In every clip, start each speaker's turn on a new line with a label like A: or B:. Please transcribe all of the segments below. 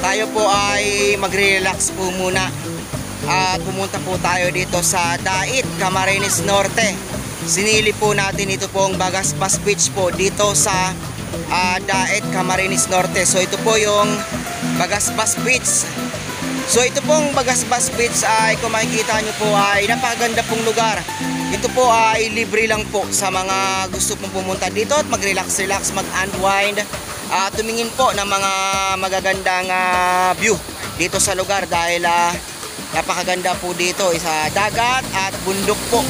A: Tayo po ay magre-relax po muna at pumunta po tayo dito sa Dait, Camarines Norte. Sinili po natin ito pong Bagaspas Beach po dito sa Dait, Camarines Norte. So ito po yung Bagaspas Beach. So ito pong Bagaspas Beach ay kung makikita nyo po ay napakaganda pong lugar. Ito po ay libre lang po sa mga gusto pong pumunta dito at mag-relax, mag-unwind. Tumingin po ng mga magagandang view dito sa lugar dahil napakaganda po dito sa dagat at bundok po.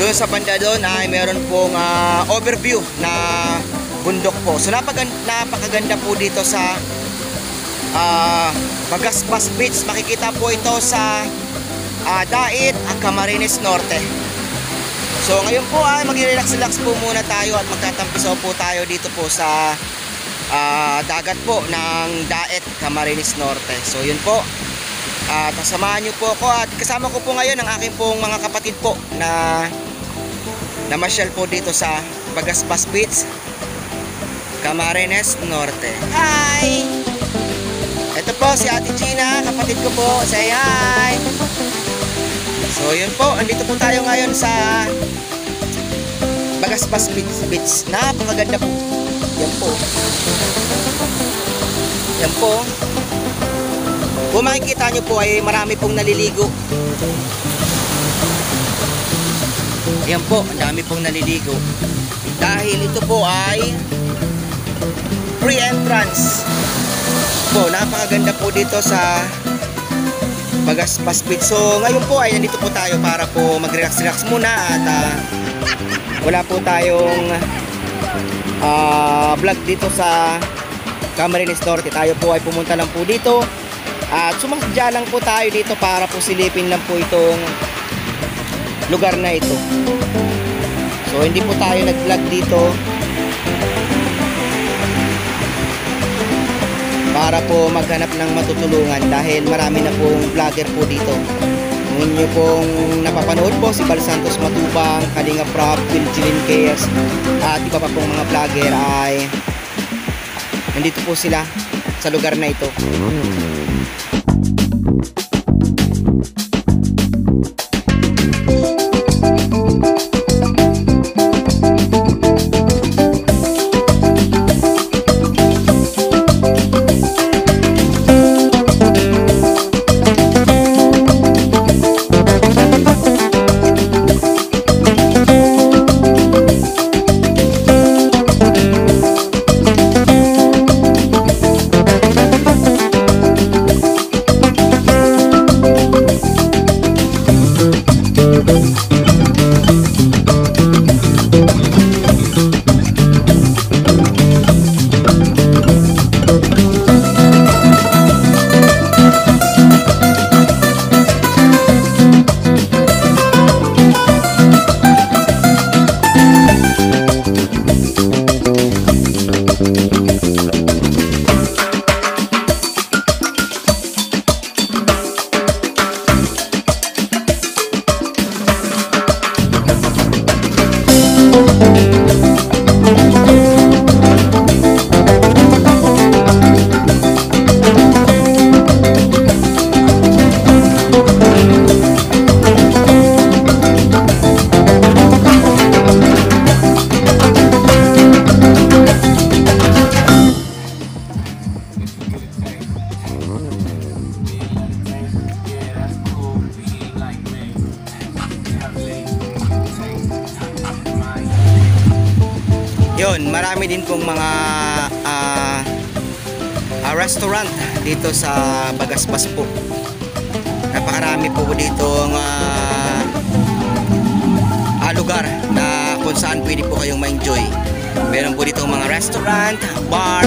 A: Doon sa banda doon ay meron pong overview na bundok po. So napakaganda po dito sa Bagaspas Beach. Makikita po ito sa Dait, Camarines Norte. So ngayon po ay mag-relax po muna tayo at magtatampisaw po tayo dito po sa dagat po ng Dait, Camarines Norte. So yun po, kasamahan nyo po ako at kasama ko po ngayon ang aking pong mga kapatid po na namasyal po dito sa Bagaspas Beach, Camarines Norte. Hi! Ito po si Ate Gina, kapatid ko po. Say hi! So yun po, andito po tayo ngayon sa Bagaspas Beach. Napakaganda po. Yan po. Yan po. Kung makikita nyo po ay marami pong naliligo. Yan po, ang dami pong naliligo. Dahil ito po ay free entrance. Po, napakaganda po dito sa Bagaspas Beach. So ngayon po ay nandito po tayo para po mag-relax muna at wala po tayong vlog dito sa Camarines Norte. Tayo po ay pumunta lang po dito at sumadya lang po tayo dito para po silipin lang po itong lugar na ito. So hindi po tayo nag-vlog dito para po maghanap ng matutulungan dahil marami na pong vlogger po dito. Kung inyo pong napapanood po si Bal Santos Matubang, Kalinga Prab, Wilgilin Keyes at iba pa pong mga vlogger ay nandito po sila sa lugar na ito. Yun, marami din pong mga restaurant dito sa Bagaspas po. Napakarami po dito lugar na kung saan pwede po kayong ma-enjoy. Meron po dito mga restaurant, bar.